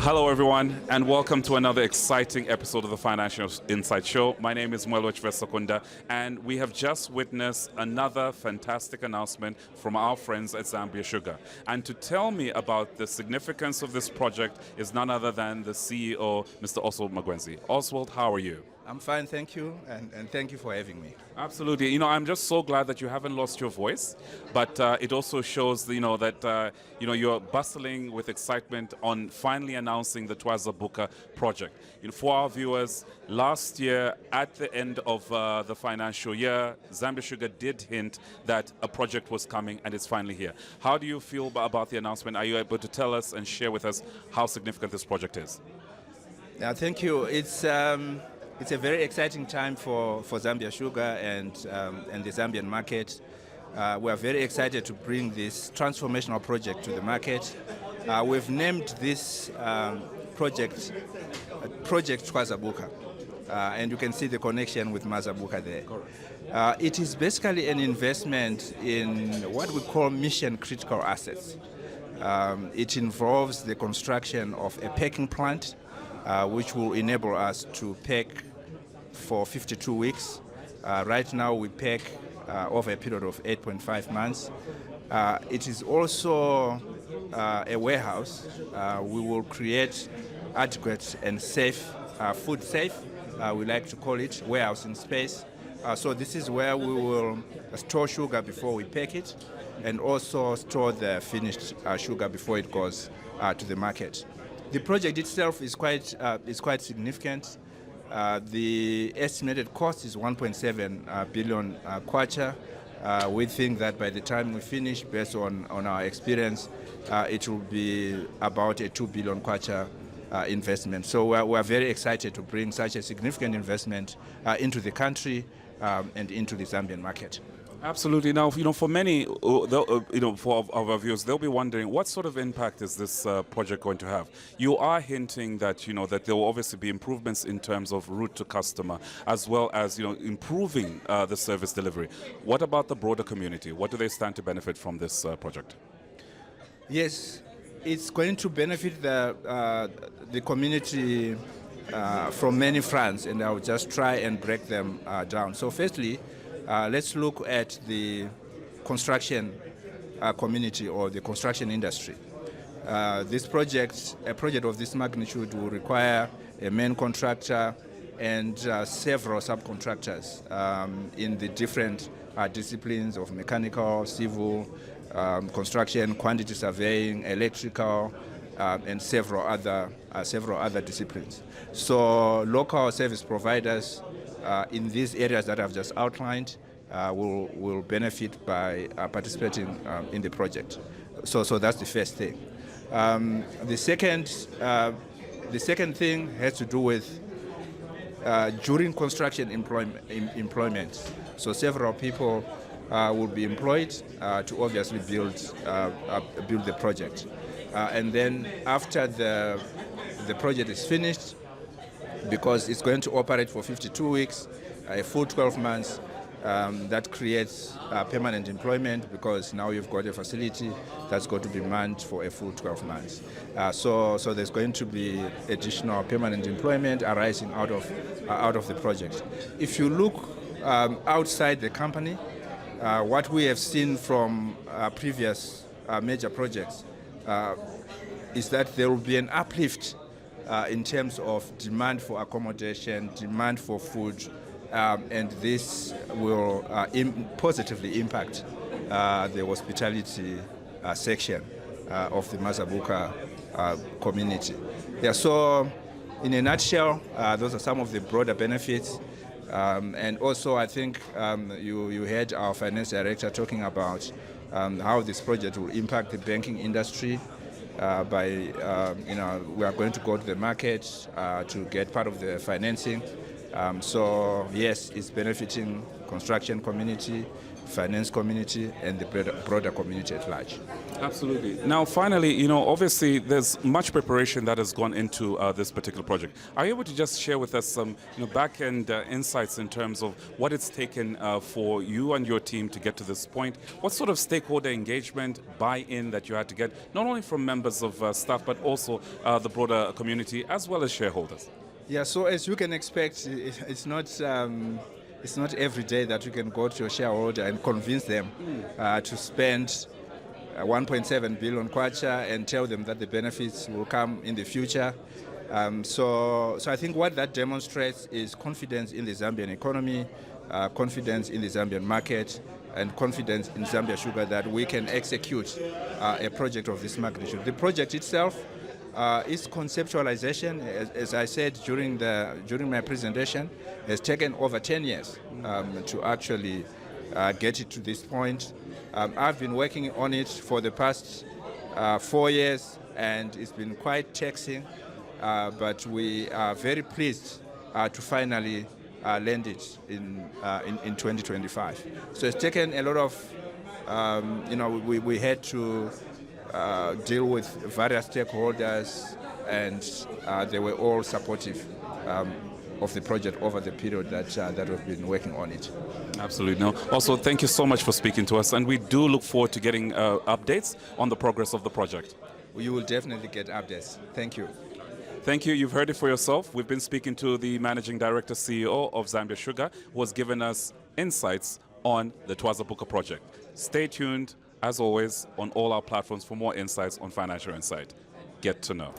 Hello, everyone, and welcome to another exciting episode of the Financial Insight Show. My name is Mwelwa Chibesakunda, and we have just witnessed another fantastic announcement from our friends at Zambia Sugar. And to tell me about the significance of this project is none other than the CEO, Mr. Oswald Magwenzi. Oswald, how are you? I'm fine, thank you, and thank you for having me. Absolutely. You know, I'm just so glad that you haven't lost your voice, but it also shows, that you're bustling with excitement on finally announcing the Twazabuka Project. For our viewers, last year at the end of the financial year, Zambia Sugar did hint that a project was coming, and it's finally here. How do you feel about the announcement? Are you able to tell us and share with us how significant this project is? Yeah, thank you. It's a very exciting time for Zambia Sugar and the Zambian market. We are very excited to bring this transformational project to the market. We've named this project Twazabuka, and you can see the connection with Mazabuka there. It is basically an investment in what we call mission critical assets. It involves the construction of a packing plant, which will enable us to pack for 52 weeks. Right now we pack over a period of 8.5 months. It is also a warehouse. We will create adequate and safe, food safe, we like to call it, warehouse in space. So this is where we will store sugar before we pack it, and also store the finished sugar before it goes to the market. The project itself is quite significant. The estimated cost is 1.7 billion kwacha. We think that by the time we finish, based on our experience, it will be about a 2 billion kwacha investment. So we're very excited to bring such a significant investment into the country and into the Zambian market. Absolutely. Now, for many, for our viewers, they'll be wondering what sort of impact is this project going to have. You are hinting that that there will obviously be improvements in terms of route to customer, as well as improving the service delivery. What about the broader community? What do they stand to benefit from this project? Yes, it's going to benefit the community from many fronts, and I'll just try and break them down. So, firstly, let's look at the construction community or the construction industry. This project, a project of this magnitude, will require a main contractor and several subcontractors in the different disciplines of mechanical, civil, construction, quantity surveying, electrical, and several other disciplines. So local service providers in these areas that I've just outlined will benefit by participating in the project. So that's the first thing. The second thing has to do with during construction employment. So several people will be employed to obviously build the project, and then after the project is finished, because it's going to operate for 52 weeks, a full 12 months, that creates permanent employment, because now you've got a facility that's going to be manned for a full 12 months. So there's going to be additional permanent employment arising out of the project. If you look outside the company, what we have seen from previous major projects is that there will be an uplift in terms of demand for accommodation, demand for food, and this will positively impact the hospitality section of the Mazabuka community. Yeah, so in a nutshell, those are some of the broader benefits. And also, I think you heard our finance director talking about how this project will impact the banking industry. We are going to go to the market to get part of the financing, So yes, it's benefiting construction community, finance community, and the broader community at large. Absolutely. Now, finally, obviously there's much preparation that has gone into this particular project. Are you able to just share with us some, back-end insights in terms of what it's taken for you and your team to get to this point? What sort of stakeholder engagement, buy-in that you had to get, not only from members of staff, but also the broader community, as well as shareholders? Yeah, so as you can expect, it's not every day that you can go to your shareholder and convince them to spend 1.7 billion kwacha and tell them that the benefits will come in the future. So I think what that demonstrates is confidence in the Zambian economy, confidence in the Zambian market, and confidence in Zambia Sugar that we can execute a project of this magnitude. The project itself, its conceptualization, as I said during my presentation, has taken over 10 years to actually get it to this point. I've been working on it for the past 4 years, and it's been quite taxing, but we are very pleased to finally land it in 2025. So it's taken a lot of, we had to deal with various stakeholders, and they were all supportive of the project over the period that we've been working on it. Absolutely. No. Also, thank you so much for speaking to us, and we do look forward to getting updates on the progress of the project. You will definitely get updates. Thank you. Thank you. You've heard it for yourself. We've been speaking to the Managing Director, CEO of Zambia Sugar, who has given us insights on the Twazabuka Project. Stay tuned, as always, on all our platforms for more insights on Financial Insight. Get to know.